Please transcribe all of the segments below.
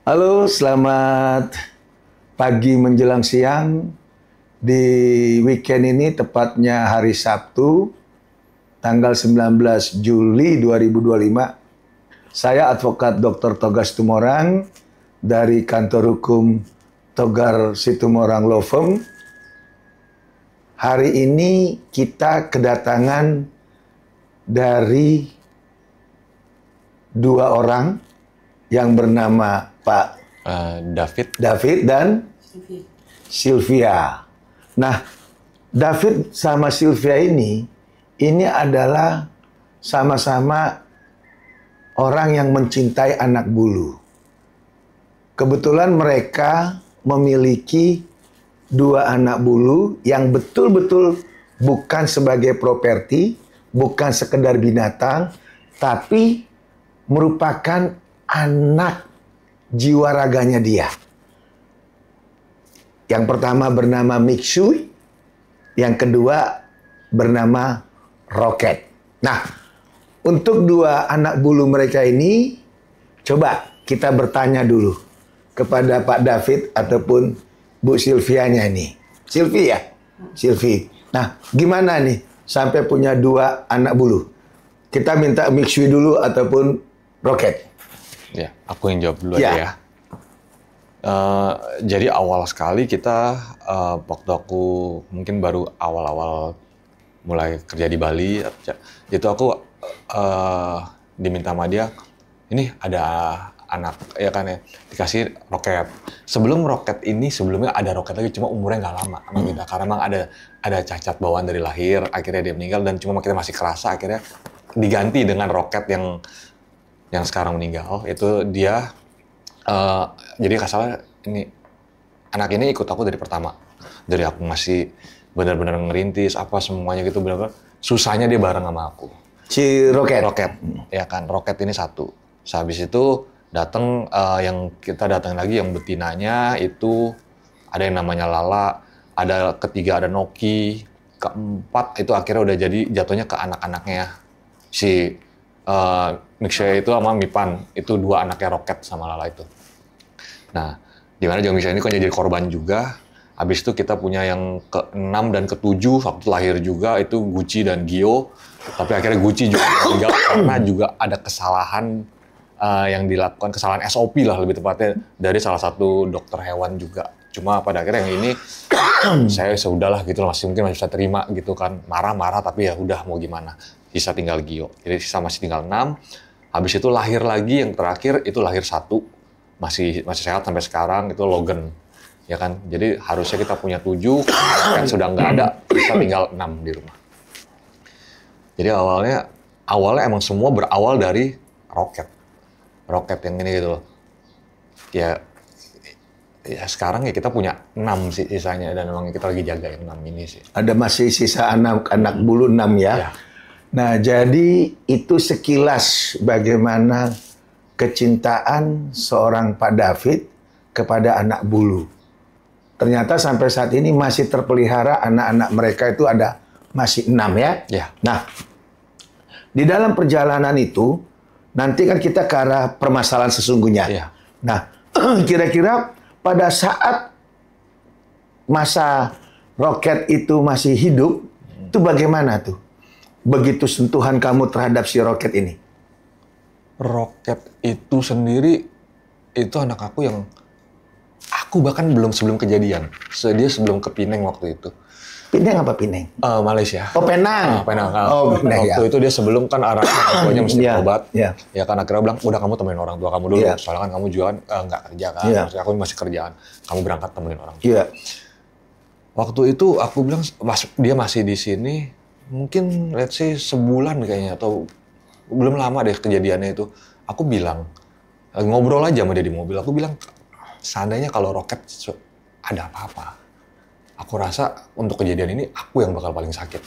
Halo, selamat pagi menjelang siang. Di weekend ini, tepatnya hari Sabtu, tanggal 19 Juli 2025, saya advokat Dr. Togar Situmorang dari kantor hukum Togar Situmorang Law Firm. Hari ini kita kedatangan dari dua orang yang bernama Pak David dan Sylvia. Nah, David sama Sylvia ini adalah sama-sama orang yang mencintai anak bulu. Kebetulan mereka memiliki dua anak bulu yang betul-betul bukan sebagai properti, bukan sekedar binatang, tapi merupakan anak jiwa raganya dia. Yang pertama bernama Mixui, yang kedua bernama Rocket. Nah, untuk dua anak bulu mereka ini, coba kita bertanya dulu kepada Pak David ataupun Bu Sylvia-nya ini. Sylvia ya? Sylvie. Nah, gimana nih sampai punya dua anak bulu? Kita minta Mixui dulu ataupun Rocket. Ya, aku yang jawab dulu aja ya. Jadi awal sekali kita, waktu aku mungkin baru awal-awal mulai kerja di Bali, itu aku diminta sama dia, ini ada anak, ya kan ya, dikasih Rocket. Sebelum Rocket ini, sebelumnya ada Rocket lagi, cuma umurnya nggak lama sama kita. Karena memang ada cacat bawaan dari lahir, akhirnya dia meninggal, dan cuma kita masih kerasa, akhirnya diganti dengan Rocket yang sekarang meninggal. Itu dia, jadi kasalah ini, anak ini ikut aku dari pertama. Dari aku masih benar-benar ngerintis, apa semuanya gitu, benar-benar susahnya dia bareng sama aku. Si Rocket? Rocket, ya kan, Rocket ini satu. Habis itu datang, yang kita datang lagi, yang betinanya itu ada yang namanya Lala, ada ketiga ada Noki, keempat itu akhirnya udah jadi jatuhnya ke anak-anaknya. Si Mixia itu sama Mipan, itu dua anaknya Rocket sama Lala itu. Nah, dimana juga Mixia ini kan jadi korban juga. Habis itu kita punya yang ke-6 dan ke-7, waktu lahir juga, itu Gucci dan Gio. Tapi akhirnya Gucci juga meninggal karena juga ada kesalahan yang dilakukan, kesalahan SOP lah lebih tepatnya, dari salah satu dokter hewan juga. Cuma pada akhirnya yang ini, saya sudahlah gitu lah, mungkin masih bisa terima gitu kan. Marah-marah tapi ya udah mau gimana. Sisa tinggal Gio. Jadi sisa masih tinggal 6. Habis itu lahir lagi, yang terakhir itu lahir 1. Masih sehat sampai sekarang, itu Logan. Ya kan? Jadi harusnya kita punya 7, kan sudah nggak ada. Sisa tinggal 6 di rumah. Jadi awalnya emang semua berawal dari Rocket. Rocket yang ini gitu loh. Ya sekarang ya kita punya 6 sih sisanya, dan memang kita lagi jaga yang 6 ini sih. Ada masih sisa anak bulu 6 ya? Ya. Nah, jadi itu sekilas bagaimana kecintaan seorang Pak David kepada anak bulu. Ternyata sampai saat ini masih terpelihara anak-anak mereka itu ada masih 6 ya? Ya. Nah, di dalam perjalanan itu, nanti kan kita ke arah permasalahan sesungguhnya. Ya. Nah, kira-kira pada saat masa Rocket itu masih hidup, itu bagaimana tuh? Begitu sentuhan kamu terhadap si Rocket ini? Rocket itu sendiri, itu anak aku yang aku bahkan sebelum kejadian. Dia sebelum ke Pineng waktu itu. Pineng apa Pineng? Malaysia. Oh, Penang. Penang. Penang, waktu itu dia sebelum kan arahnya tuanya mesti berobat. Yeah. Ya kan akhirnya bilang, udah kamu temenin orang tua kamu dulu. Yeah. Soalnya kan kamu juga nggak kerja kan. Yeah. Maksudnya aku masih kerjaan. Kamu berangkat temenin orang tua. Yeah. Waktu itu aku bilang, dia masih di sini. Mungkin let's say sebulan kayaknya, atau belum lama deh kejadiannya itu. Aku bilang, ngobrol aja sama dia di mobil. Aku bilang, seandainya kalau Rocket ada apa-apa, aku rasa untuk kejadian ini aku yang bakal paling sakit.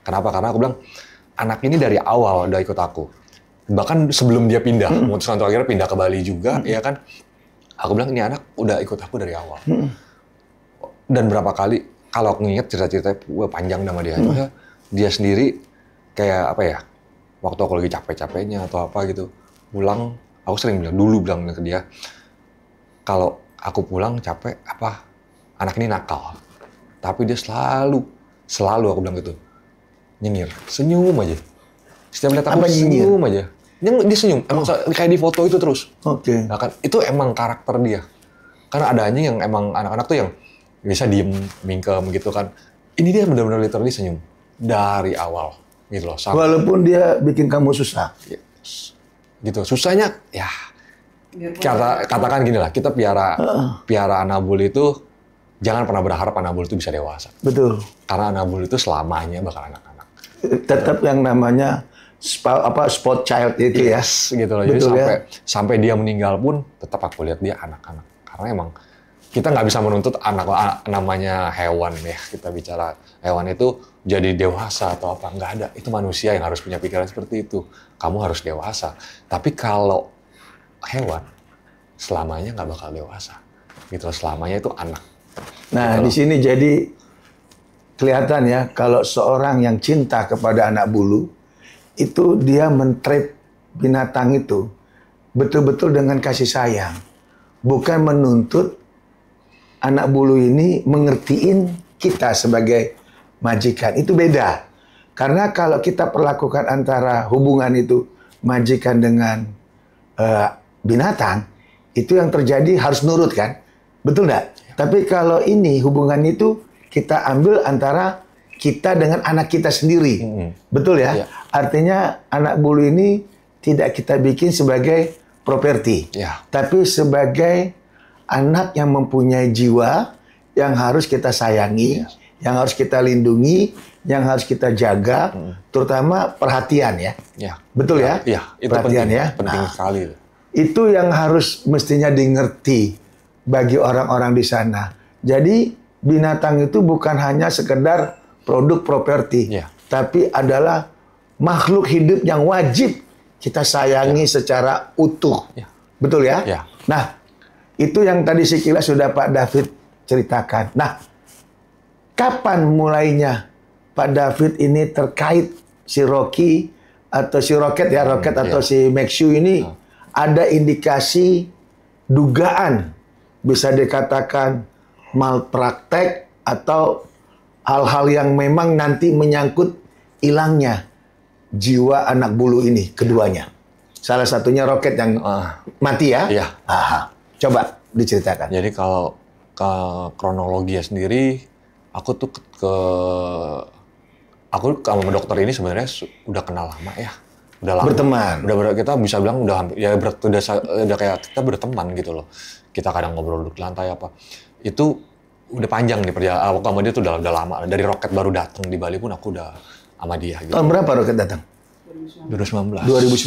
Kenapa? Karena aku bilang, anak ini dari awal udah ikut aku. Bahkan sebelum dia pindah, memutuskan untuk akhirnya pindah ke Bali juga, ya kan. Aku bilang, ini anak udah ikut aku dari awal. Dan berapa kali, kalau aku nginget cerita-ceritanya, gue panjang sama dia. Dia sendiri kayak apa ya, waktu aku lagi capek-capeknya atau apa gitu, pulang, aku sering bilang ke dia, kalau aku pulang capek, anak ini nakal. Tapi dia selalu aku bilang gitu, nyengir, senyum aja. Setiap lihat aku senyum aja. Dia senyum, emang kayak di foto itu terus. Oke. Nah, kan, itu emang karakter dia. Karena ada anjing yang emang anak-anak tuh yang bisa diem, mingkem gitu kan. Ini dia benar-benar literally senyum dari awal gitu loh. Walaupun dia bikin kamu susah. Gitu, susahnya ya katakan gini lah, kita piara Anabul itu jangan pernah berharap Anabul itu bisa dewasa. Betul. Karena Anabul itu selamanya bakal anak-anak. Tetap yang namanya spot child itu ya. Gitu loh. Betul. Jadi sampai dia meninggal pun tetap aku lihat dia anak-anak. Karena emang kita nggak bisa menuntut namanya hewan ya. Kita bicara hewan itu jadi dewasa atau apa, nggak ada. Itu manusia yang harus punya pikiran seperti itu. Kamu harus dewasa. Tapi kalau hewan selamanya nggak bakal dewasa. Gitu, selamanya itu anak. Nah, gitu di sini jadi kelihatan ya kalau seorang yang cinta kepada anak bulu itu dia men-treat binatang itu betul-betul dengan kasih sayang. Bukan menuntut anak bulu ini mengertiin kita sebagai majikan. Itu beda. Karena kalau kita perlakukan antara hubungan itu majikan dengan binatang, itu yang terjadi harus nurut kan? Betul nggak? Ya. Tapi kalau ini hubungan itu kita ambil antara kita dengan anak kita sendiri. Betul ya? Ya? Artinya anak bulu ini tidak kita bikin sebagai properti. Ya. Tapi sebagai anak yang mempunyai jiwa yang harus kita sayangi, yang harus kita lindungi, yang harus kita jaga, terutama perhatian ya. Betul ya? Iya, itu perhatian penting, ya. Penting sekali. Itu yang harus mestinya dimengerti bagi orang-orang di sana. Jadi binatang itu bukan hanya sekedar produk properti, tapi adalah makhluk hidup yang wajib kita sayangi secara utuh. Betul ya? Nah, itu yang tadi sekilas sudah Pak David ceritakan. Nah, kapan mulainya Pak David ini terkait si Rocky atau si Rocket ya, Rocket atau si Maxu ini ada indikasi dugaan bisa dikatakan malpraktek atau hal-hal yang memang nanti menyangkut hilangnya jiwa anak bulu ini keduanya. Salah satunya Rocket yang mati ya. Aha. Coba diceritakan. Jadi kalau ke kronologinya sendiri, aku tuh sama dokter ini sebenarnya udah kenal lama ya. Udah lama. Berteman. Kita bisa bilang udah hampir ya udah kayak kita berteman gitu loh. Kita kadang ngobrol duduk di lantai apa. Itu udah panjang nih perjalanan. Aku sama dia tuh udah lama. Dari Rocket baru datang di Bali pun aku udah sama dia gitu. Tahun berapa Rocket datang? 2019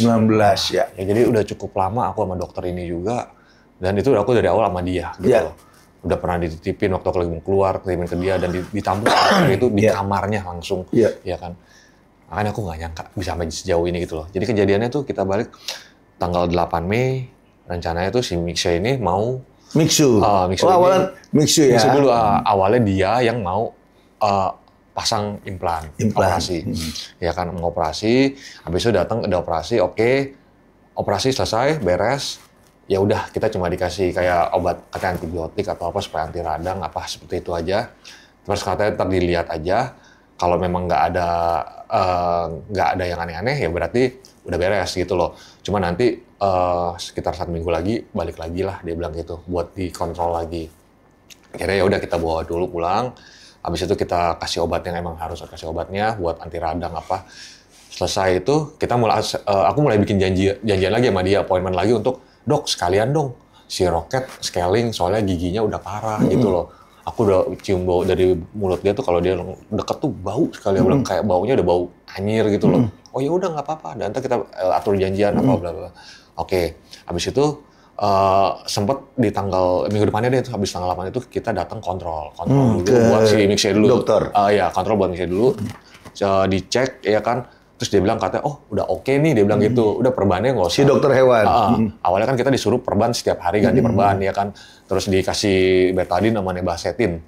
ya. Jadi udah cukup lama aku sama dokter ini juga. Dan itu aku dari awal sama dia gitu loh. Udah pernah dititipin waktu aku lagi mau keluar, kirimin ke dia dan ditampung itu di kamarnya langsung, ya kan. Makanya aku nggak nyangka bisa sampai sejauh ini gitu loh. Jadi kejadiannya tuh kita balik tanggal 8 Mei, rencananya tuh si Mixe ini mau Mixu. Awalnya Mixu ya. Mixu dulu awalnya dia yang mau pasang implan. Operasi. Ya kan, mau operasi, habis itu datang ada operasi, operasi selesai, beres. Ya udah, kita cuma dikasih kayak obat katanya antibiotik atau apa supaya anti radang apa seperti itu aja. Terus katanya ntar dilihat aja, kalau memang nggak ada yang aneh-aneh ya berarti udah beres gitu loh. Cuma nanti sekitar 1 minggu lagi balik lagi lah, dia bilang gitu, buat dikontrol lagi. Akhirnya ya udah kita bawa dulu pulang. Habis itu kita kasih obat yang emang harus kasih obatnya buat anti radang apa. Selesai itu kita aku mulai bikin janjian lagi sama dia, appointment lagi untuk dok sekalian dong si Rocket scaling soalnya giginya udah parah gitu loh. Aku udah cium bau dari mulut dia tuh kalau dia deket tuh bau sekali, bilang kayak baunya udah bau anyir gitu loh. Oh ya udah nggak apa-apa, dan ntar kita atur janjian apa bla bla. Oke, habis itu sempet di minggu depannya deh, habis tanggal 8 itu kita datang kontrol dulu buat si Mixe dulu. Dokter. Ya kontrol buat Mixe dulu, dicek ya kan. Terus dia bilang katanya, oh udah oke nih, dia bilang gitu, udah perbannya nggak usah. Si dokter hewan. Awalnya kan kita disuruh perban setiap hari ganti perban ya kan, terus dikasih betadine sama nebasetin.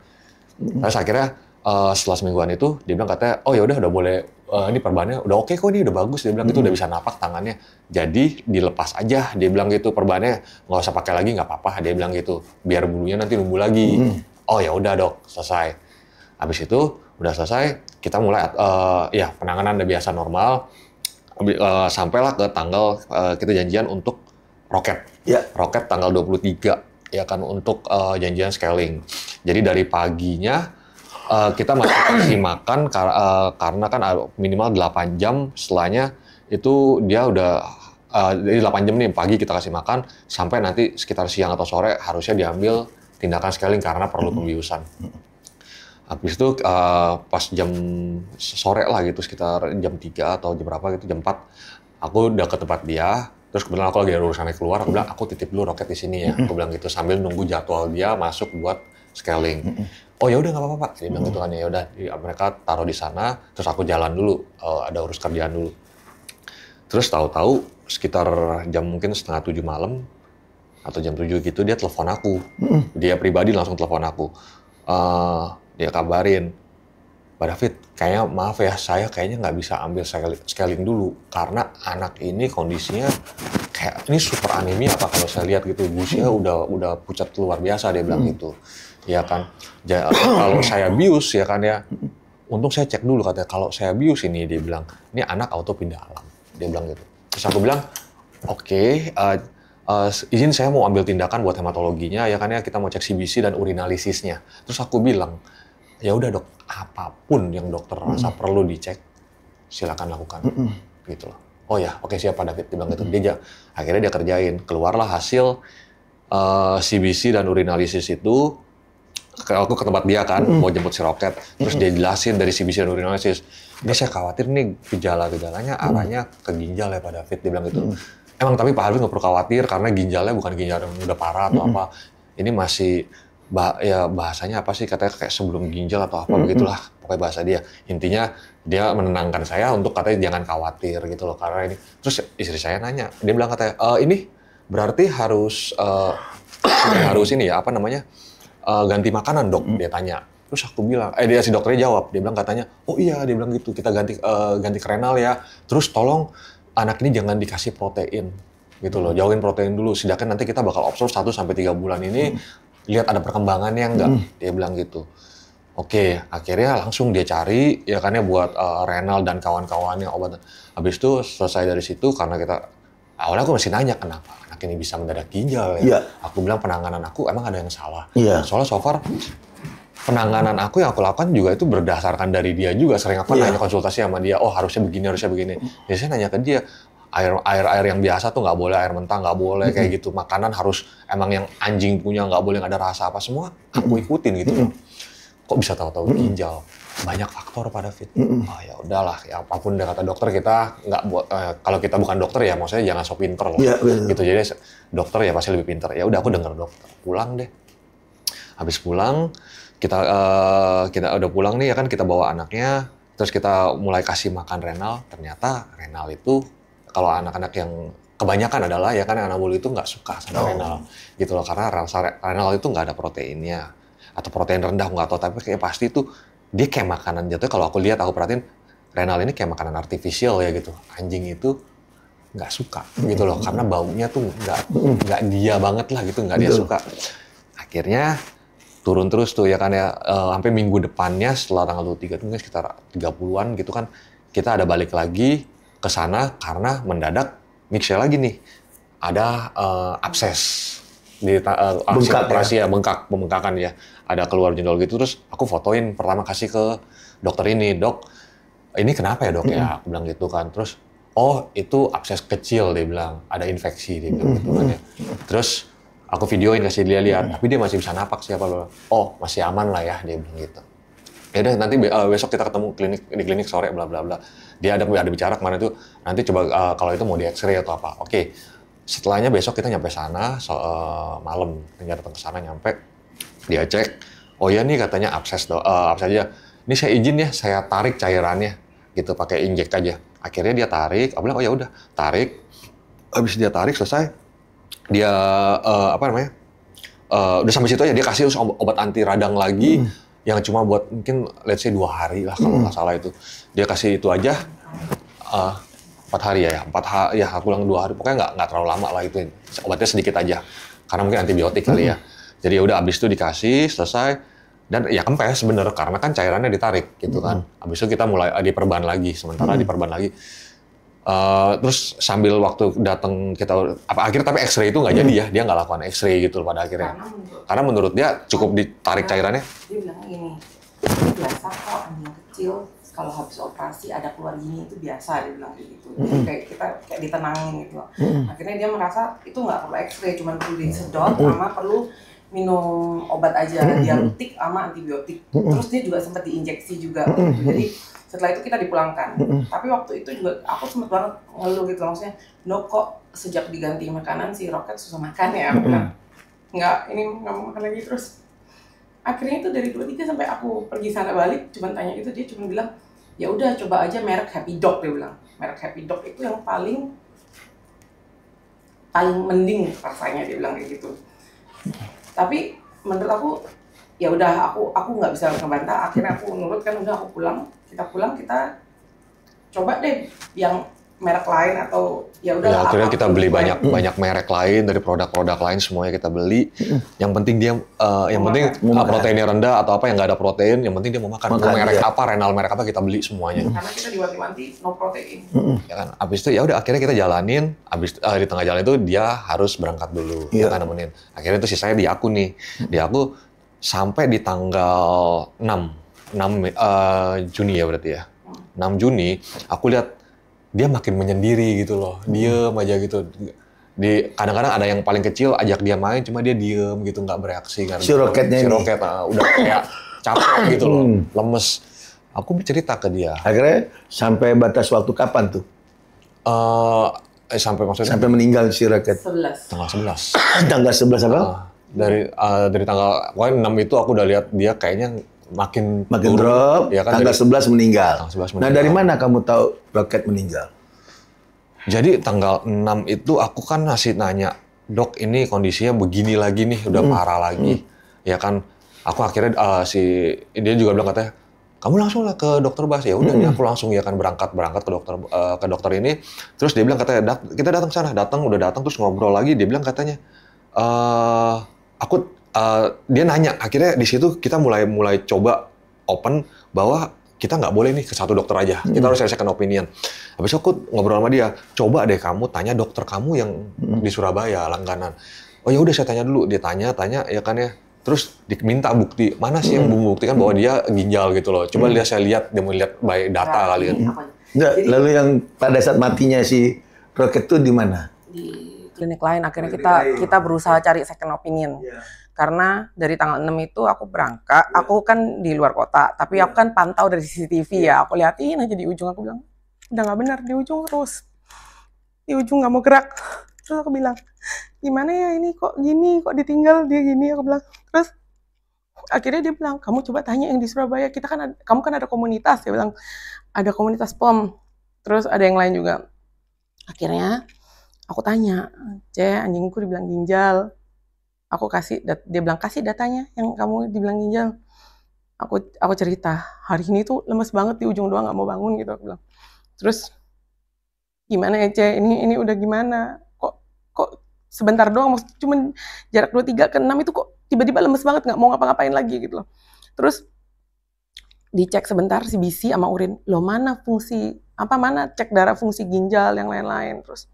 Terus akhirnya setelah semingguan itu dia bilang katanya, oh ya udah boleh, ini perbannya udah oke kok, ini udah bagus, dia bilang itu udah bisa napak tangannya, jadi dilepas aja, dia bilang gitu, perbannya nggak usah pakai lagi, nggak apa-apa, dia bilang gitu, biar bulunya nanti numbuh lagi. Oh ya udah dok, selesai. Habis itu udah selesai, kita mulai ya penanganan udah biasa normal, sampailah ke tanggal kita janjian untuk roket. Roket tanggal 23 ya kan, untuk janjian scaling. Jadi dari paginya kita masih kasih makan karena kan minimal 8 jam, setelahnya itu dia udah jadi 8 jam nih pagi kita kasih makan sampai nanti sekitar siang atau sore harusnya diambil tindakan scaling karena perlu pembiusan. Habis itu pas jam sore lah gitu, sekitar jam 3 atau jam berapa gitu, jam 4 aku udah ke tempat dia. Terus kebetulan aku lagi ada urusannya keluar, aku bilang aku titip dulu roket di sini ya, aku bilang gitu sambil nunggu jadwal dia masuk buat scaling. Oh ya udah nggak apa-apa, dia bilang gitu kan, ya udah mereka taruh di sana, terus aku jalan dulu, ada urus kerjaan dulu. Terus tahu-tahu sekitar jam mungkin setengah 7 malam atau jam 7 gitu dia telepon aku, dia pribadi langsung telepon aku, dia kabarin, Pak David, kayaknya maaf ya, saya kayaknya nggak bisa ambil scaling dulu karena anak ini kondisinya kayak ini super anemia apa kalau saya lihat gitu, busnya udah pucat luar biasa, dia bilang gitu. Ya kan, kalau saya bius ya kan ya, untung saya cek dulu katanya, kalau saya bius ini dia bilang, ini anak auto pindah alam, dia bilang gitu. Terus aku bilang, oke, izin saya mau ambil tindakan buat hematologinya ya kan ya, kita mau cek CBC dan urinalisisnya. Terus aku bilang, ya udah dok, apapun yang dokter rasa perlu dicek, silakan lakukan, gitu loh. Oh ya, oke siap Pak David, dia bilang gitu. Akhirnya dia kerjain, keluarlah hasil CBC dan urinalisis itu. Aku ke tempat dia kan, mau jemput si roket, terus dia jelasin dari CBC dan urinalisis. Ini saya khawatir nih gejala-gejalanya arahnya ke ginjal ya Pak David, dia bilang gitu. Emang tapi Pak David nggak perlu khawatir karena ginjalnya bukan ginjal yang udah parah atau apa. Ini masih ya bahasanya apa sih, katanya kayak sebelum ginjal atau apa begitulah pokoknya bahasa dia. Intinya dia menenangkan saya untuk katanya jangan khawatir gitu loh karena ini. Terus istri saya nanya, dia bilang katanya ini berarti harus ini ya apa namanya, ganti makanan dok, dia tanya. Terus aku bilang, si dokternya jawab, dia bilang katanya, oh iya, dia bilang gitu, kita ganti ke renal ya. Terus tolong anak ini jangan dikasih protein, gitu loh, jauhin protein dulu. Sedangkan nanti kita bakal observe 1-3 bulan ini, lihat ada perkembangannya enggak, dia bilang gitu. Oke, akhirnya langsung dia cari, ya kan ya buat renal dan kawan-kawannya obat. Habis itu selesai dari situ, karena awalnya aku masih nanya kenapa anak ini bisa mendadak ginjal ya. Aku bilang penanganan aku emang ada yang salah. Soalnya so far penanganan aku yang aku lakukan juga itu berdasarkan dari dia juga. Sering aku nanya konsultasi sama dia, oh harusnya begini. Jadi saya nanya ke dia, air yang biasa tuh nggak boleh, air mentah nggak boleh kayak gitu. Makanan harus emang yang anjing punya, nggak boleh nggak ada rasa apa, semua aku ikutin gitu. Kok bisa tahu-tahu ginjal? Banyak faktor Pak David. Oh ya udahlah, ya apapun kata dokter kita nggak buat. Kalau kita bukan dokter ya, maksudnya jangan sok pinter lah. Gitu, jadi dokter ya pasti lebih pinter. Ya udah aku denger dokter. Pulang deh. Habis pulang kita udah pulang nih ya kan, kita bawa anaknya. Terus kita mulai kasih makan renal. Ternyata renal itu kalau anak-anak yang kebanyakan adalah ya kan anak bulu itu nggak suka sama renal. Gitu loh, karena renal itu nggak ada proteinnya. Atau protein rendah nggak tahu, tapi kayak pasti itu dia kayak makanan jatuhnya. Kalau aku lihat, aku perhatiin renal ini kayak makanan artifisial ya gitu. Anjing itu nggak suka gitu loh, karena baunya tuh nggak dia banget lah gitu, nggak dia suka. Akhirnya turun terus tuh ya kan ya, sampai minggu depannya setelah tanggal 23 itu mungkin sekitar 30-an gitu kan, kita ada balik lagi ke sana karena mendadak mixnya lagi nih ada abses di operasi ya, pembengkakan ya, ada keluar jendol gitu. Terus aku fotoin, pertama kasih ke dokter ini, dok ini kenapa ya dok ya, aku bilang gitu kan. Terus oh itu abses kecil, dia bilang ada infeksi, dia bilang gitu kan ya. Terus aku videoin kasih dia lihat, tapi dia masih bisa napak siapa loh. Oh masih aman lah ya, dia bilang gitu. Ya udah nanti besok kita ketemu di klinik sore bla bla bla. Dia ada bicara kemarin itu, nanti coba kalau itu mau di X-ray atau apa. Oke. Setelahnya besok kita nyampe sana malam, kita datang ke sana nyampe, dia cek, oh ya nih katanya abses aja. Ini saya izin ya, saya tarik cairannya, gitu pakai injek aja. Akhirnya dia tarik, aku bilang oh ya udah tarik. Habis dia tarik selesai, dia udah sampai situ aja dia kasih obat anti radang lagi. yang cuma buat mungkin let's say 2 hari lah kalau nggak salah itu. Dia kasih itu aja 4 hari ya, 4 hari ya aku bilang 2 hari, pokoknya nggak terlalu lama lah itu, obatnya sedikit aja karena mungkin antibiotik kali ya. Jadi ya udah abis itu dikasih selesai dan ya kempes bener karena kan cairannya ditarik gitu kan. Abis itu kita mulai diperban lagi, sementara diperban lagi. Terus sambil waktu datang kita akhirnya tapi X-ray itu nggak jadi ya, dia nggak lakukan X-ray gitu pada akhirnya. Karena menurut dia cukup ditarik cairannya. Dia bilang gini, biasa kok anjing kecil kalau habis operasi ada keluar gini itu biasa, dia bilang gitu. Jadi kayak kita kayak ditenangin gitu. Akhirnya dia merasa itu nggak perlu X-ray, cuma perlu disedot sama perlu minum obat aja, diuretik sama antibiotik. Terus dia juga sempat diinjeksi juga. Jadi setelah itu kita dipulangkan. Tapi waktu itu juga aku sempet banget ngeluh gitu, maksudnya, "No kok sejak diganti makanan si Roket susah makan ya?" Aku bilang, nggak mau makan lagi terus. Akhirnya itu dari 23 sampai aku pergi sana balik, cuman tanya itu, dia cuma bilang, "Ya udah coba aja merek Happy Dog," dia bilang. Merek Happy Dog itu yang paling mending rasanya, dia bilang kayak gitu. Tapi menurut aku ya udah aku nggak bisa ngebantah, akhirnya aku nurut kan, udah aku pulang, kita coba deh yang merek lain atau ya udah. Ya, akhirnya kita beli banyak merek lain dari produk-produk lain, semuanya kita beli. Yang penting dia proteinnya rendah atau apa yang nggak ada protein, yang penting dia mau makan. Merek apa, renal merek apa kita beli semuanya. Karena kita diwanti-wanti no protein. Ya kan, abis itu ya udah akhirnya kita jalanin. Abis di tengah jalan itu dia harus berangkat dulu, kita nemenin. Akhirnya itu sisanya di aku nih, di aku sampai di tanggal 6 Juni ya berarti ya. 6 Juni aku lihat dia makin menyendiri gitu loh, diem aja gitu. Kadang-kadang ada yang paling kecil ajak dia main, cuma dia diem gitu, nggak bereaksi kan. Si Roketnya si Roket udah kayak capek gitu loh, lemes. Aku bercerita ke dia. Akhirnya sampai batas waktu kapan tuh? Sampai maksudnya? Sampai meninggal si Roket. 11. Tanggal 11. Tanggal 11 apa? Dari tanggal 6 itu aku udah lihat dia kayaknya makin drop, ya kan, tanggal 11 meninggal. Tanggal 11 Nah, dari mana kamu tahu Roket meninggal? Jadi tanggal 6 itu aku kan masih nanya, "Dok, ini kondisinya begini lagi nih, udah parah lagi." Ya kan, aku akhirnya dia juga bilang katanya, "Kamu langsung lah ke dokter Bas." Ya udah, aku langsung ya kan berangkat ke dokter ini. Terus dia bilang katanya, "Kita datang ke sana." Udah datang terus ngobrol lagi, dia bilang katanya, dia nanya, akhirnya di situ kita mulai coba open bahwa kita nggak boleh nih ke satu dokter aja, kita harus second opinion. Habis itu aku ngobrol sama dia, "Coba deh kamu tanya dokter kamu yang di Surabaya langganan." "Oh ya udah, saya tanya dulu." Dia tanya ya kan ya. Terus diminta bukti, mana sih yang membuktikan bahwa dia ginjal gitu loh. Coba saya lihat, dia mau lihat by data kali ya. Enggak, lalu yang pada saat matinya si Roket tuh di mana? Di klinik lain. Akhirnya kita berusaha cari second opinion. Karena dari tanggal 6 itu aku berangkat, aku kan di luar kota, tapi aku kan pantau dari CCTV ya, aku liatin aja di ujung, aku bilang, "Udah nggak benar, di ujung terus. Di ujung nggak mau gerak." Terus aku bilang, "Gimana ya ini, kok gini, kok ditinggal dia gini," aku bilang. Terus akhirnya dia bilang, "Kamu coba tanya yang di Surabaya, kamu kan ada komunitas," dia bilang, "ada komunitas POM, terus ada yang lain juga." Akhirnya aku tanya, "Anjingku dibilang ginjal." Aku dia bilang, "Kasih datanya yang kamu dibilang ginjal." Aku cerita, "Hari ini tuh lemes banget di ujung doang, nggak mau bangun," gitu aku bilang. Terus, "Gimana ya, ini udah gimana? Kok sebentar doang, maksudnya cuma jarak 23 ke 6 itu kok tiba-tiba lemes banget, nggak mau ngapa-ngapain lagi," gitu loh. Terus dicek sebentar si BC sama urin, "Loh mana cek darah fungsi ginjal yang lain-lain." Terus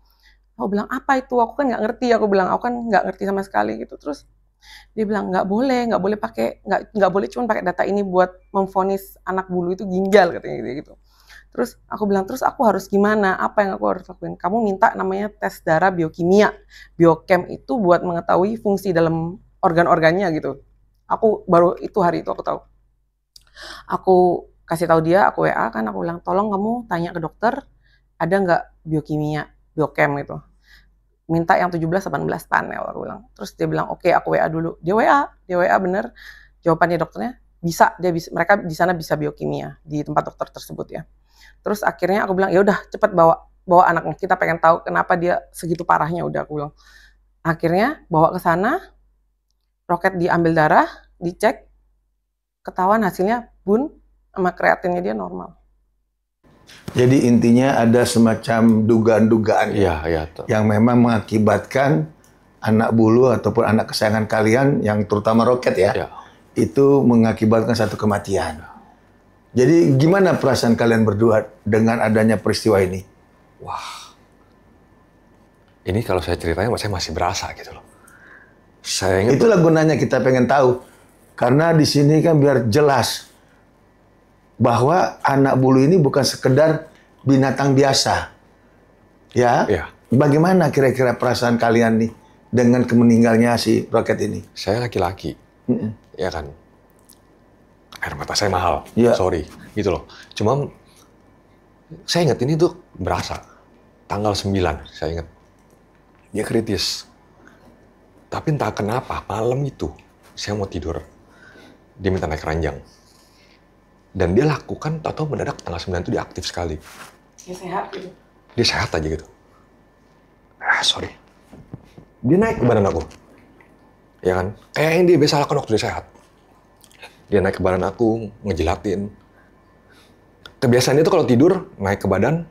aku bilang, "Apa itu? Aku kan nggak ngerti," aku bilang, "aku kan nggak ngerti sama sekali," gitu. Terus dia bilang, nggak boleh pakai, nggak boleh cuma pakai data ini buat memvonis anak bulu itu ginjal," katanya gitu. Terus aku bilang, "Terus aku harus gimana? Apa yang aku harus lakuin?" "Kamu minta namanya tes darah biokimia. Biochem itu buat mengetahui fungsi dalam organ-organnya," gitu. Aku baru itu hari itu aku tahu. Aku kasih tahu dia, aku WA kan, aku bilang, "Tolong kamu tanya ke dokter, ada nggak biokimia, biochem gitu. Minta yang 17-18 panel," aku bilang. Terus dia bilang, "Oke, aku WA dulu." Dia WA bener. Jawabannya dokternya, mereka di sana bisa biokimia di tempat dokter tersebut ya. Terus akhirnya aku bilang, "Ya udah, cepet bawa anaknya. Kita pengen tahu kenapa dia segitu parahnya," udah aku bilang. Akhirnya bawa ke sana, Roket diambil darah, dicek, ketahuan hasilnya bun sama kreatinnya dia normal. Jadi intinya ada semacam dugaan-dugaan Iya. yang memang mengakibatkan anak bulu ataupun anak kesayangan kalian yang terutama Roket ya, Iya. itu mengakibatkan satu kematian. Jadi gimana perasaan kalian berdua dengan adanya peristiwa ini? Wah, ini kalau saya ceritanya saya masih berasa gitu loh. Saya ingat Itulah gunanya kita pengen tahu. Karena di sini kan biar jelas bahwa anak bulu ini bukan sekedar binatang biasa. Ya. Iya. Bagaimana kira-kira perasaan kalian nih dengan meninggalnya si Roket ini? saya laki-laki, ya kan. Air mata saya mahal, Iya. sorry, gitu loh. Cuma saya ingat ini tuh berasa tanggal 9, saya ingat dia kritis. Tapi entah kenapa malam itu saya mau tidur, dia minta naik ranjang. Dan dia lakukan, atau mendadak tanggal 9 itu dia aktif sekali. Ya sehat gitu. Dia sehat aja gitu. Sorry. Dia naik ke badan aku. Ya kan? Kayak yang dia biasa lakukan waktu dia sehat. Dia naik ke badan aku, ngejilatin. Kebiasaan dia tuh kalau tidur, naik ke badan,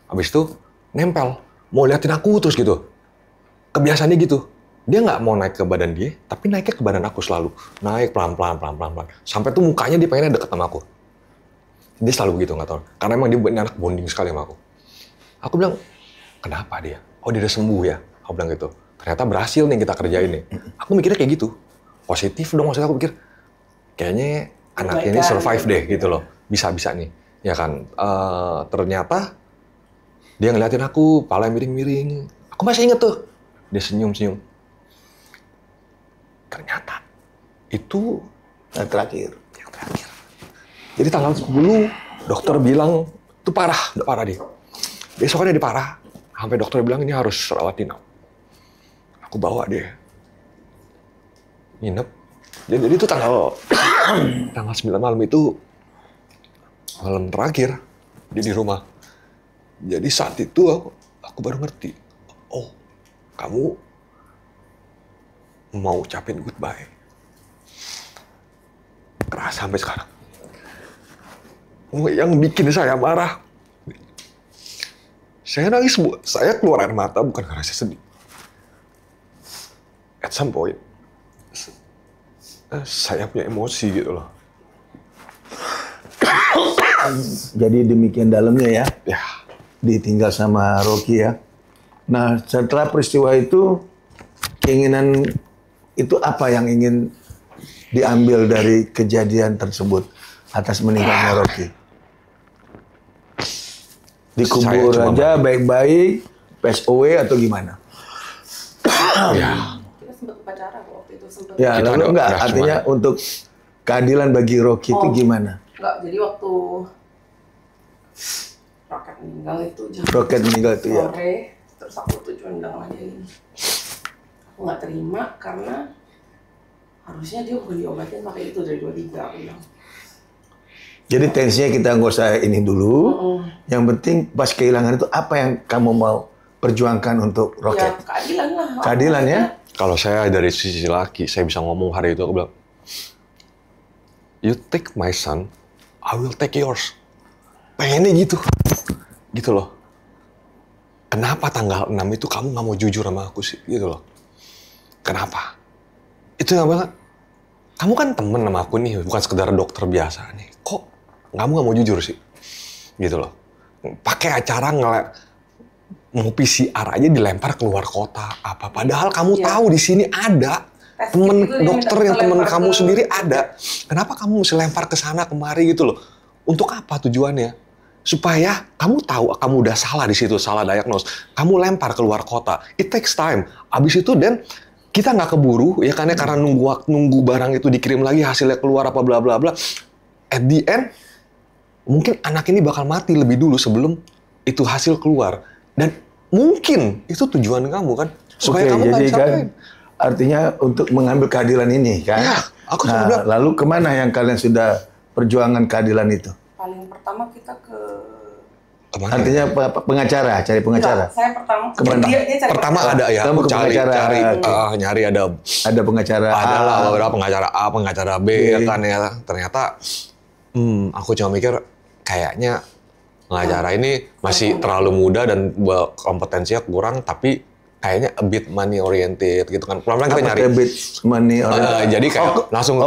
habis itu nempel. Mau liatin aku terus gitu. Kebiasaan dia gitu. Dia nggak mau naik ke badan dia, tapi naiknya ke badan aku selalu. Naik pelan-pelan. Sampai tuh mukanya dia pengennya deket sama aku. Dia selalu begitu, nggak tahu. Karena emang dia anak bonding sekali sama aku. Aku bilang, kenapa dia? Oh, dia udah sembuh ya? Aku bilang gitu. Ternyata berhasil nih kita kerjain nih. Aku mikirnya kayak gitu. Positif dong, maksudnya aku pikir, kayaknya anaknya ini survive deh gitu loh. Bisa-bisa nih. Ya kan? Ternyata dia ngeliatin aku, pala miring-miring. Aku masih inget tuh. Dia senyum-senyum. Ternyata itu Yang terakhir. yang terakhir. Jadi tanggal 10, dokter bilang, itu parah, udah parah dia. Besoknya dia parah. Sampai dokter bilang ini harus rawat inap. Aku bawa dia. Nginep. Jadi itu tanggal 9 malam itu, malam terakhir, dia di rumah. Jadi saat itu aku baru ngerti. Oh, kamu mau ucapin goodbye. Keras sampai sekarang. Yang bikin saya marah. Saya nangis, saya keluar air mata bukan karena saya sedih. At some point, saya punya emosi gitu loh. Jadi demikian dalamnya ya, Ya, ditinggal sama Rocky ya. Nah, setelah peristiwa itu, keinginan itu apa yang ingin diambil dari kejadian tersebut atas meninggalnya Rocky? Dikubur Saya cuma aja baik-baik, PSOW atau gimana? ya. Kita sempat upacara waktu itu sempat. Ya, Kita lalu ada- enggak, ada artinya untuk keadilan bagi Rocky itu gimana? Enggak, jadi waktu Roket meninggal itu jam Roket meninggal itu ya. sore, terus aku tuh cuma bilang sama dia gini, aku nggak terima karena harusnya dia bukan diobatin pakai itu dari 23, aku bilang. Jadi tensinya kita nggak usah ini dulu. Yang penting pas kehilangan itu apa yang kamu mau perjuangkan untuk Ya Roket? keadilan lah. Keadilan ya? Kalau saya dari sisi laki, saya bisa ngomong hari itu, aku bilang, you take my son, I will take yours. Pengennya gitu. Gitu loh. Kenapa tanggal 6 itu kamu nggak mau jujur sama aku sih? Gitu loh. Kenapa? Itu yang banget. Kamu kan temen sama aku nih, bukan sekedar dokter biasa nih. Kok kamu nggak mau jujur sih? Gitu loh. Pakai acara mau PCR aja dilempar keluar kota apa. Padahal kamu Iya. tahu di sini ada Tes temen gitu dia dokter minta yang temen lempar kamu ke- sendiri ada. Kenapa kamu mesti lempar ke sana kemari gitu loh? Untuk apa tujuannya? Supaya kamu tahu kamu udah salah di situ, salah diagnose. Kamu lempar keluar kota. It takes time. Abis itu dan kita nggak keburu ya karena nunggu barang itu dikirim lagi hasilnya keluar apa bla bla bla. At the end mungkin anak ini bakal mati lebih dulu sebelum itu hasil keluar. Dan mungkin itu tujuan kamu kan supaya Oke, kamu nggak jadi kan disalahin. artinya untuk mengambil keadilan ini kan. Ya, aku Nah, cuma bilang, lalu kemana yang kalian sudah perjuangan keadilan itu? Paling pertama kita ke Kemana? Artinya pengacara, cari pengacara. Enggak, saya pertama Kemana? dia cari Pertama pengacara. ada ya, Kamu aku ke pengacara. nyari Ada pengacara. ada lah A. beberapa pengacara A, pengacara B, ya kan ya. Ternyata aku cuma mikir kayaknya pengacara ini masih terlalu muda dan kompetensinya kurang, tapi kayaknya a bit money oriented gitu kan. Pelan-pelan kita nyari. A bit money Jadi kayak langsung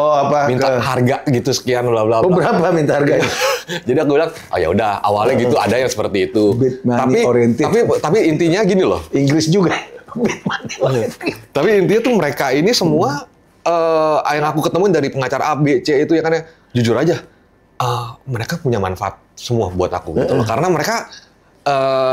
minta harga gitu sekian bla bla bla. berapa minta harganya? Jadi aku bilang, oh ya udah awalnya gitu ada yang seperti itu. Bit money oriented. Tapi intinya gini loh. Inggris juga. Bit money oriented. Tapi intinya tuh mereka ini semua yang aku ketemuin dari pengacara A, B, C itu ya kan ya, jujur aja mereka punya manfaat semua buat aku gitu loh. Karena mereka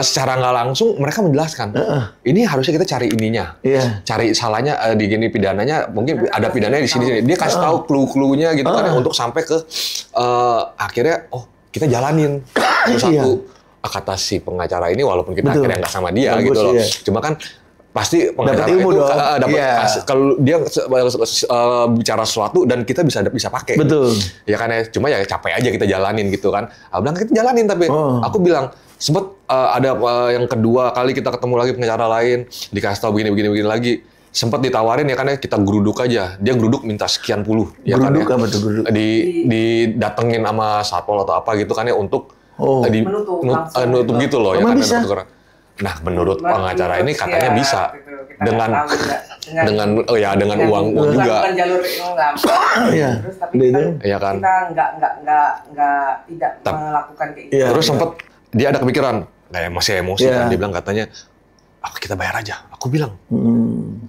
secara nggak langsung mereka menjelaskan ini harusnya kita cari ininya, cari salahnya di gini pidananya, mungkin ada pidananya di sini. Dia kasih tahu clue-cluenya gitu kan ya, untuk sampai ke akhirnya kita jalanin satu kata si pengacara ini walaupun kita akhirnya nggak sama dia gitu loh. Cuma kan pasti pengacara itu dapat kalau dia bicara sesuatu dan kita bisa pakai. Betul. Ya kan ya, cuma ya capek aja kita jalanin gitu kan. Aku bilang kita jalanin tapi aku bilang sempet ada yang kedua kali kita ketemu lagi pengacara lain dikasih tahu begini lagi. Sempat ditawarin ya kan ya kita geruduk aja. Dia geruduk minta sekian puluh ya kan ya. Apa tuh geruduk? Didatengin sama satpol atau apa gitu kan ya untuk nutup gitu loh ya kan bisa? Nah, menurut pengacara ini katanya bisa dengan uang juga. Bukan jalur terus tapi ya kan? Kita nggak tidak melakukan kayak gitu. Terus sempet dia ada kepikiran, kayak masih emosi kan, dia bilang katanya, kita bayar aja. Aku bilang,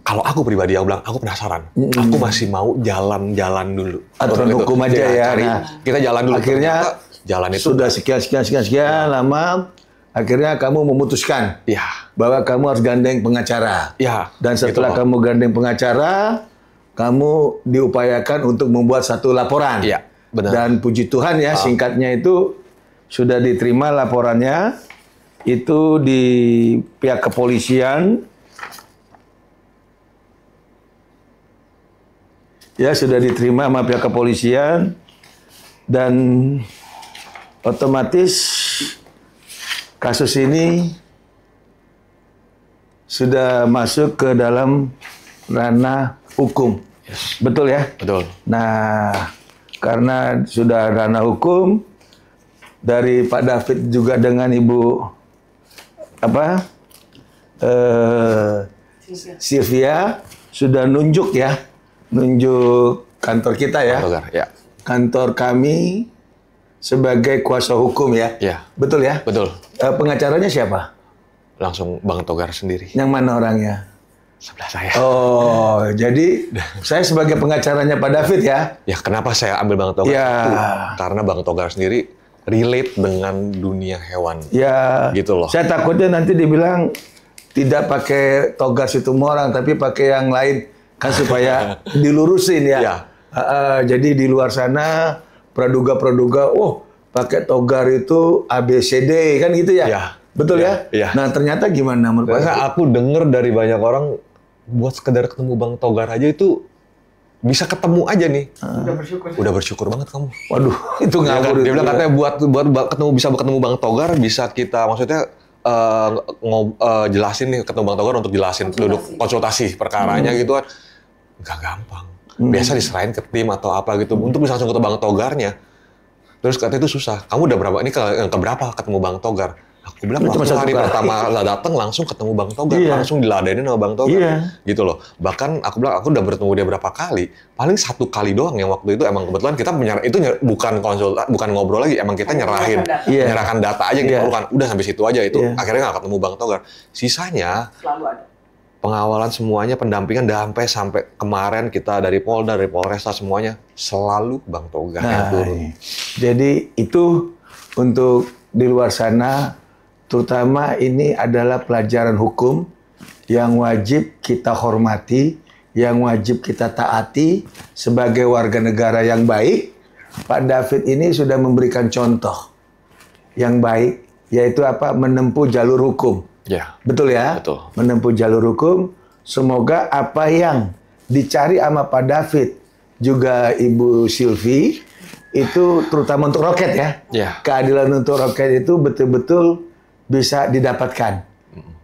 kalau aku pribadi, aku bilang, aku penasaran. Aku masih mau jalan-jalan dulu. Aturan hukum aja ya. Kita jalan dulu. Akhirnya jalan itu sudah sekian lama. Akhirnya kamu memutuskan bahwa kamu harus gandeng pengacara. Dan setelah kamu gandeng pengacara, kamu diupayakan untuk membuat satu laporan. Benar. Dan puji Tuhan ya, singkatnya itu sudah diterima laporannya. Itu di pihak kepolisian. Ya, sudah diterima sama pihak kepolisian. Dan otomatis kasus ini sudah masuk ke dalam ranah hukum. Betul ya? Betul. Nah, karena sudah ranah hukum, dari Pak David juga dengan Ibu Sylvia sudah nunjuk kantor kita ya. Kantor kami sebagai kuasa hukum ya. Betul ya? Betul. Pengacaranya siapa? Langsung Bang Togar sendiri. Yang mana orangnya? Sebelah saya. Oh, jadi saya sebagai pengacaranya Pak David ya? Ya, kenapa saya ambil Bang Togar? Karena Bang Togar sendiri relate dengan dunia hewan. Ya. Gitu loh. Saya takutnya nanti dibilang tidak pakai togar Situmorang, tapi pakai yang lain kan supaya dilurusin ya. Jadi di luar sana praduga, pakai togar itu ABCD kan gitu ya? Betul ya? Nah ternyata gimana menurut Pak? Aku dengar dari banyak orang buat sekedar ketemu Bang Togar aja itu bisa ketemu aja nih. Udah bersyukur banget kamu. Waduh, itu ngawur. Dia bilang katanya buat bisa ketemu Bang Togar bisa kita maksudnya jelasin nih ketemu Bang Togar untuk jelasin duduk konsultasi perkaranya gitu kan. Nggak gampang. Biasa diserahin ke tim atau apa gitu untuk bisa langsung ketemu Bang Togarnya. Terus katanya itu susah. Kamu udah berapa? Ini ke berapa ketemu Bang Togar? Aku bilang waktu hari pertama datang langsung ketemu Bang Togar, langsung diladenin sama Bang Togar, gitu loh. Bahkan aku bilang aku udah bertemu dia berapa kali, paling 1 kali doang yang waktu itu emang kebetulan kita bukan ngobrol lagi, emang kita nyerahkan data aja gitu, udah sampai situ aja itu. Akhirnya nggak ketemu Bang Togar. Sisanya selalu ada pengawalan semuanya, pendampingan sampai kemarin kita dari Polda, dari Polresta semuanya selalu Bang Togar yang turun. Jadi itu untuk di luar sana. Terutama ini adalah pelajaran hukum yang wajib kita hormati, yang wajib kita taati sebagai warga negara yang baik. Pak David ini sudah memberikan contoh yang baik, yaitu menempuh jalur hukum. Betul ya? Betul. Menempuh jalur hukum. Semoga apa yang dicari sama Pak David, juga Ibu Sylvie, itu terutama untuk roket ya. Keadilan untuk roket itu betul-betul bisa didapatkan.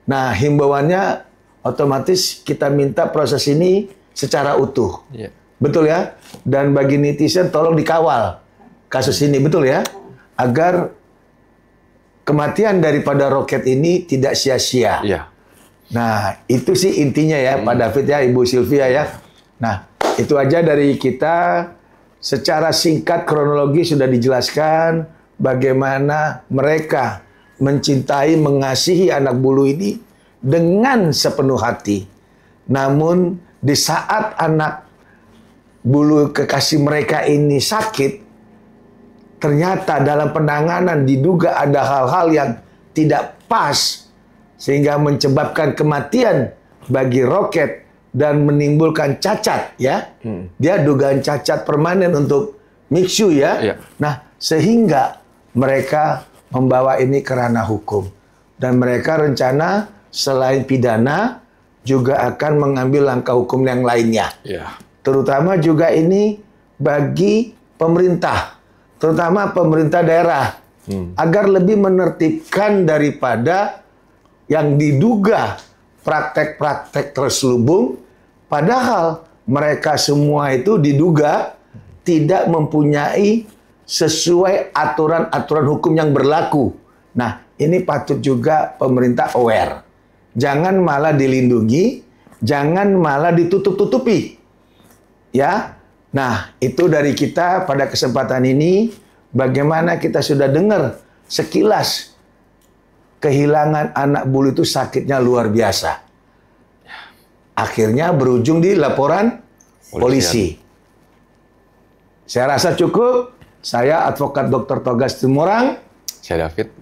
Nah, himbauannya otomatis kita minta proses ini secara utuh. Iya. Betul ya? Dan bagi netizen tolong dikawal kasus ini, betul ya? Agar kematian daripada roket ini tidak sia-sia. Iya. Nah, itu sih intinya ya, Pak David ya, Ibu Sylvia ya. Nah, itu aja dari kita. Secara singkat kronologi sudah dijelaskan bagaimana mereka mencintai, mengasihi anak bulu ini dengan sepenuh hati. Namun di saat anak bulu kekasih mereka ini sakit, ternyata dalam penanganan diduga ada hal-hal yang tidak pas sehingga menyebabkan kematian bagi roket dan menimbulkan cacat ya. Dia dugaan cacat permanen untuk Mixu ya. Iya. Nah, sehingga mereka membawa ini ke ranah hukum. Dan mereka rencana selain pidana juga akan mengambil langkah hukum yang lainnya. Iya. Terutama juga ini bagi pemerintah, terutama pemerintah daerah, agar lebih menertibkan daripada yang diduga praktek-praktek terselubung, padahal mereka semua itu diduga tidak mempunyai sesuai aturan-aturan hukum yang berlaku. Nah, ini patut juga pemerintah aware. Jangan malah dilindungi, jangan malah ditutup-tutupi. Ya. Nah, itu dari kita pada kesempatan ini, bagaimana kita sudah dengar sekilas kehilangan anak bulu itu sakitnya luar biasa. Akhirnya berujung di laporan polisi. Saya rasa cukup. Saya Advokat Dr. Togas Tumorang. Saya David.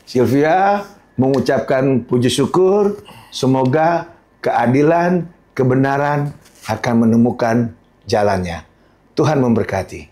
Sylvia mengucapkan puji syukur. Semoga keadilan, kebenaran akan menemukan jalannya. Tuhan memberkati.